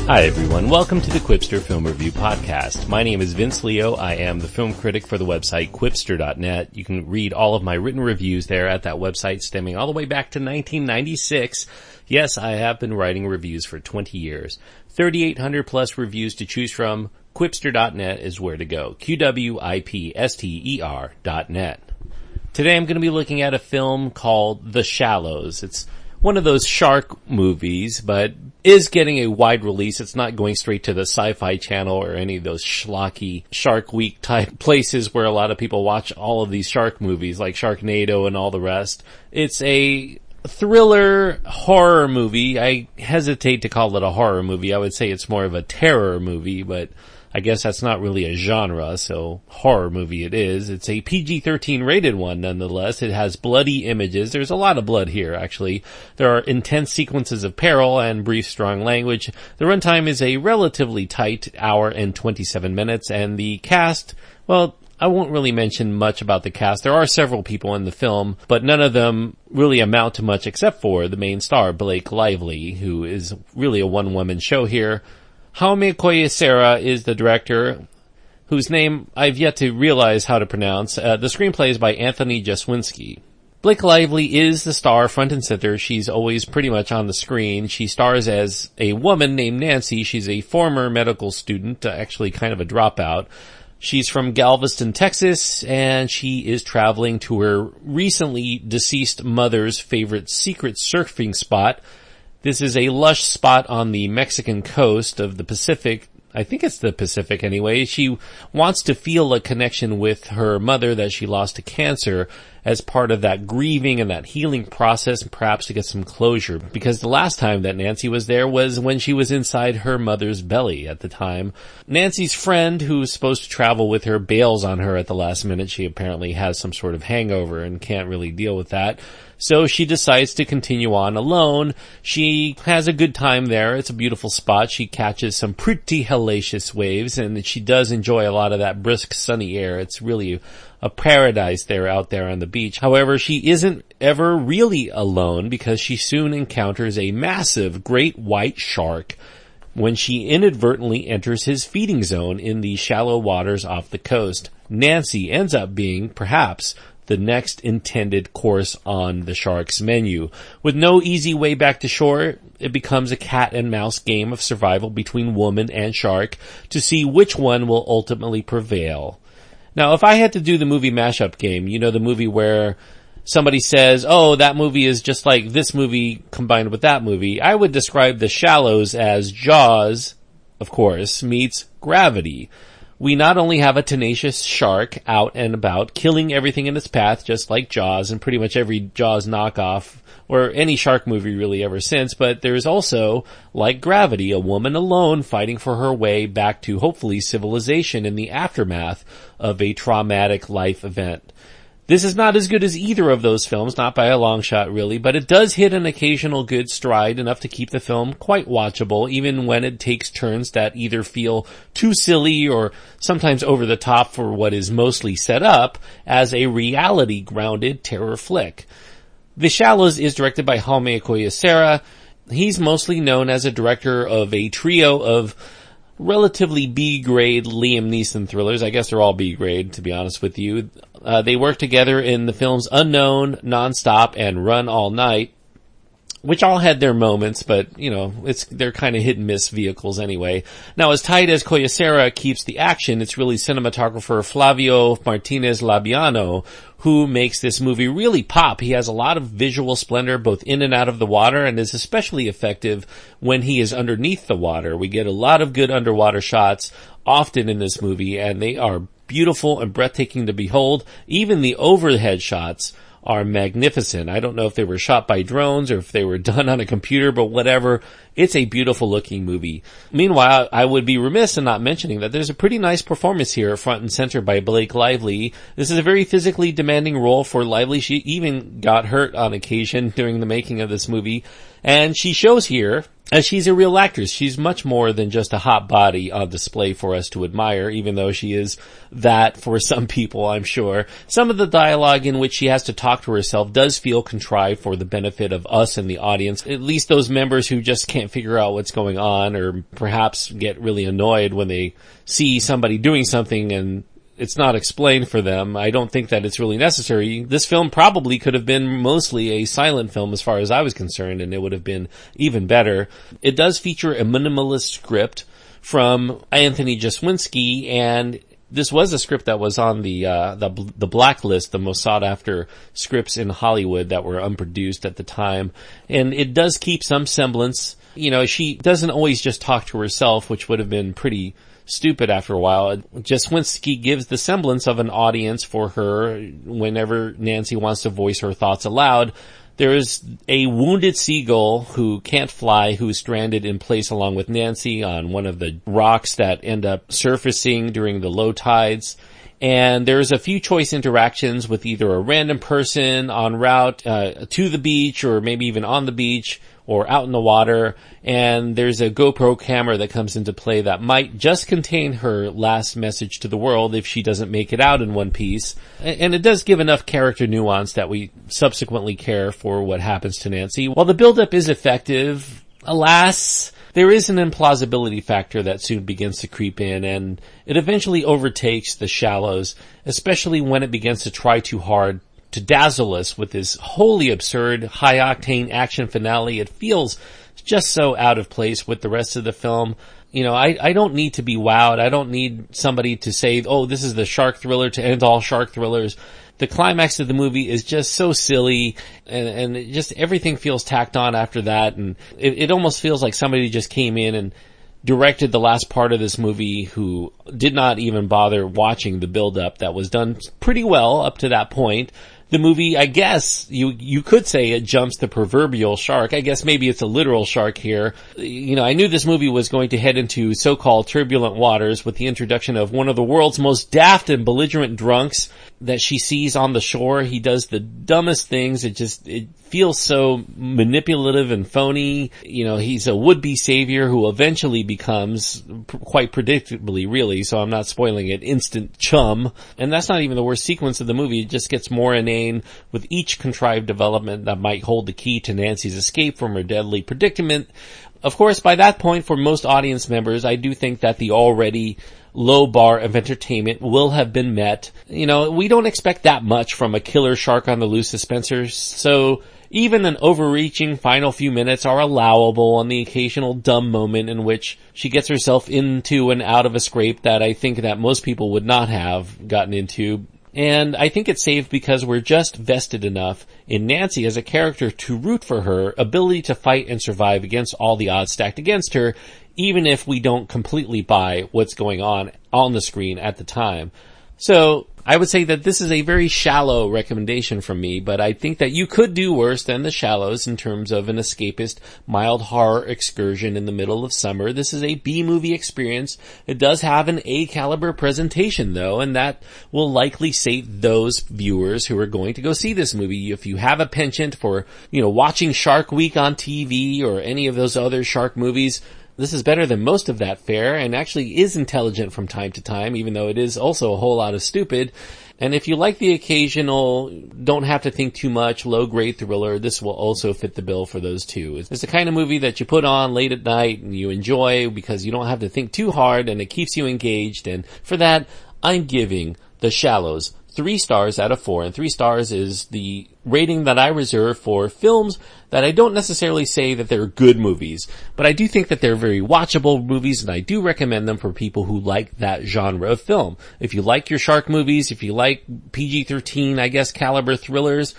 Hi everyone, welcome to the Quipster Film Review Podcast. My name is Vince Leo. I am the film critic for the website Quipster.net. You can read all of my written reviews there at that website stemming all the way back to 1996. Yes, I have been writing reviews for 20 years. 3,800 plus reviews to choose from. Quipster.net is where to go. QWIPSTER.net. Today I'm going to be looking at a film called The Shallows. It's one of those shark movies, but is getting a wide release. It's not going straight to the Sci-Fi Channel or any of those schlocky Shark Week type places where a lot of people watch all of these shark movies like Sharknado and all the rest. It's a thriller horror movie. I hesitate to call it a horror movie. I would say it's more of a terror movie, but I guess that's not really a genre, so horror movie it is. It's a PG-13 rated one nonetheless. It has bloody images. There's a lot of blood here, actually. There are intense sequences of peril and brief, strong language. The runtime is a relatively tight hour and 27 minutes, and the cast, well, I won't really mention much about the cast. There are several people in the film, but none of them really amount to much except for the main star, Blake Lively, who is really a one-woman show here. Jaume Collet-Serra is the director, whose name I've yet to realize how to pronounce. The screenplay is by Anthony Jeswinski. Blake Lively is the star front and center. She's always pretty much on the screen. She stars as a woman named Nancy. She's a former medical student, actually kind of a dropout. She's from Galveston, Texas, and she is traveling to her recently deceased mother's favorite secret surfing spot. This is a lush spot on the Mexican coast of the Pacific. I think it's the Pacific anyway. She wants to feel a connection with her mother that she lost to cancer as part of that grieving and that healing process, and perhaps to get some closure. Because the last time that Nancy was there was when she was inside her mother's belly at the time. Nancy's friend, who's supposed to travel with her, bails on her at the last minute. She apparently has some sort of hangover and can't really deal with that. So she decides to continue on alone. She has a good time there. It's a beautiful spot. She catches some pretty hellacious waves, and she does enjoy a lot of that brisk, sunny air. It's really a paradise out there on the beach. However, she isn't ever really alone because she soon encounters a massive great white shark when she inadvertently enters his feeding zone in the shallow waters off the coast. Nancy ends up being, perhaps, the next intended course on the shark's menu. With no easy way back to shore, it becomes a cat and mouse game of survival between woman and shark to see which one will ultimately prevail. Now, if I had to do the movie mashup game, you know, the movie where somebody says, oh, that movie is just like this movie combined with that movie, I would describe The Shallows as Jaws, of course, meets Gravity. We not only have a tenacious shark out and about, killing everything in its path, just like Jaws and pretty much every Jaws knockoff, or any shark movie really ever since, but there's also, like Gravity, a woman alone fighting for her way back to, hopefully, civilization in the aftermath of a traumatic life event. This is not as good as either of those films, not by a long shot really, but it does hit an occasional good stride, enough to keep the film quite watchable, even when it takes turns that either feel too silly or sometimes over the top for what is mostly set up as a reality-grounded terror flick. The Shallows is directed by Jaume Collet-Serra. He's mostly known as a director of a trio of relatively B-grade Liam Neeson thrillers. I guess they're all B-grade, to be honest with you. They work together in the films Unknown, Nonstop, and Run All Night, which all had their moments, but, you know, they're kind of hit-and-miss vehicles anyway. Now, as tight as Collet-Serra keeps the action, it's really cinematographer Flavio Martinez Labiano who makes this movie really pop. He has a lot of visual splendor both in and out of the water, and is especially effective when he is underneath the water. We get a lot of good underwater shots often in this movie, and they are beautiful and breathtaking to behold. Even the overhead shots are magnificent. I don't know if they were shot by drones or if they were done on a computer, but whatever. It's a beautiful looking movie. Meanwhile, I would be remiss in not mentioning that there's a pretty nice performance here front and center by Blake Lively. This is a very physically demanding role for Lively. She even got hurt on occasion during the making of this movie, and she shows here And she's a real actress. She's much more than just a hot body on display for us to admire, even though she is that for some people, I'm sure. Some of the dialogue in which she has to talk to herself does feel contrived for the benefit of us and the audience, at least those members who just can't figure out what's going on, or perhaps get really annoyed when they see somebody doing something and it's not explained for them. I don't think that it's really necessary. This film probably could have been mostly a silent film as far as I was concerned, and it would have been even better. It does feature a minimalist script from Anthony Jaswinski, and this was a script that was on the blacklist, the most sought after scripts in Hollywood that were unproduced at the time. And it does keep some semblance. You know, she doesn't always just talk to herself, which would have been pretty stupid after a while. Jaswinski gives the semblance of an audience for her whenever Nancy wants to voice her thoughts aloud. There is a wounded seagull who can't fly, who's stranded in place along with Nancy on one of the rocks that end up surfacing during the low tides. And there's a few choice interactions with either a random person en route to the beach, or maybe even on the beach, or out in the water. And there's a GoPro camera that comes into play that might just contain her last message to the world if she doesn't make it out in one piece. And it does give enough character nuance that we subsequently care for what happens to Nancy. While the buildup is effective, alas, there is an implausibility factor that soon begins to creep in, and it eventually overtakes The Shallows, especially when it begins to try too hard to dazzle us with this wholly absurd, high-octane action finale. It feels just so out of place with the rest of the film. You know, I don't need to be wowed. I don't need somebody to say, oh, this is the shark thriller to end all shark thrillers. The climax of the movie is just so silly, and it just everything feels tacked on after that, and it almost feels like somebody just came in and directed the last part of this movie who did not even bother watching the build-up that was done pretty well up to that point. The movie, I guess, you could say it jumps the proverbial shark. I guess maybe it's a literal shark here. You know, I knew this movie was going to head into so-called turbulent waters with the introduction of one of the world's most daft and belligerent drunks that she sees on the shore. He does the dumbest things. It feels so manipulative and phony. You know, he's a would-be savior who eventually becomes, quite predictably really, so I'm not spoiling it, instant chum. And that's not even the worst sequence of the movie. It just gets more inane with each contrived development that might hold the key to Nancy's escape from her deadly predicament. Of course, by that point, for most audience members, I do think that the already low bar of entertainment will have been met. You know, we don't expect that much from a killer shark on the loose dispenser, so even an overreaching final few minutes are allowable, and the occasional dumb moment in which she gets herself into and out of a scrape that I think that most people would not have gotten into. And I think it's saved because we're just vested enough in Nancy as a character to root for her ability to fight and survive against all the odds stacked against her, even if we don't completely buy what's going on the screen at the time. So I would say that this is a very shallow recommendation from me, but I think that you could do worse than The Shallows in terms of an escapist, mild horror excursion in the middle of summer. This is a B-movie experience. It does have an A-caliber presentation, though, and that will likely sate those viewers who are going to go see this movie. If you have a penchant for, watching Shark Week on TV or any of those other shark movies, this is better than most of that fare, and actually is intelligent from time to time, even though it is also a whole lot of stupid. And if you like the occasional, don't have to think too much, low-grade thriller, this will also fit the bill for those two. It's the kind of movie that you put on late at night and you enjoy because you don't have to think too hard and it keeps you engaged. And for that, I'm giving The Shallows 3 stars out of 4, and 3 stars is the rating that I reserve for films that I don't necessarily say that they're good movies, but I do think that they're very watchable movies, and I do recommend them for people who like that genre of film. If you like your shark movies, if you like PG-13, I guess, caliber thrillers,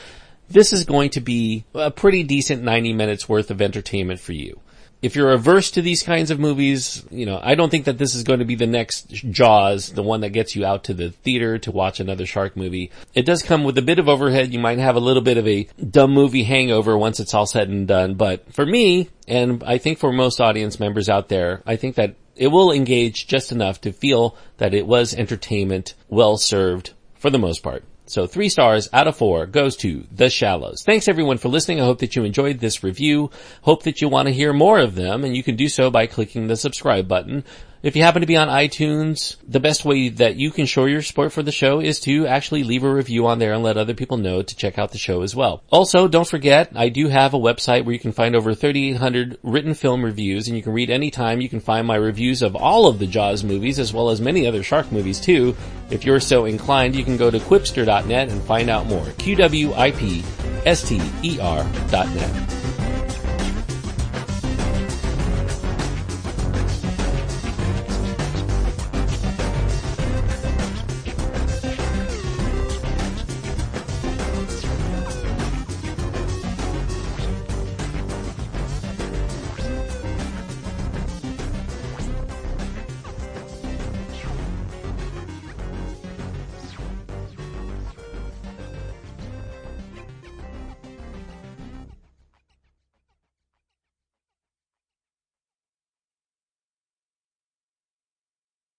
this is going to be a pretty decent 90 minutes worth of entertainment for you. If you're averse to these kinds of movies, I don't think that this is going to be the next Jaws, the one that gets you out to the theater to watch another shark movie. It does come with a bit of overhead. You might have a little bit of a dumb movie hangover once it's all said and done. But for me, and I think for most audience members out there, I think that it will engage just enough to feel that it was entertainment well served for the most part. So 3 stars out of 4 goes to The Shallows. Thanks everyone for listening. I hope that you enjoyed this review. Hope that you want to hear more of them, and you can do so by clicking the subscribe button. If you happen to be on iTunes, the best way that you can show your support for the show is to actually leave a review on there and let other people know to check out the show as well. Also, don't forget, I do have a website where you can find over 3,800 written film reviews, and you can read anytime. You can find my reviews of all of the Jaws movies, as well as many other shark movies too. If you're so inclined, you can go to quipster.net and find out more. QWIPSTER.net.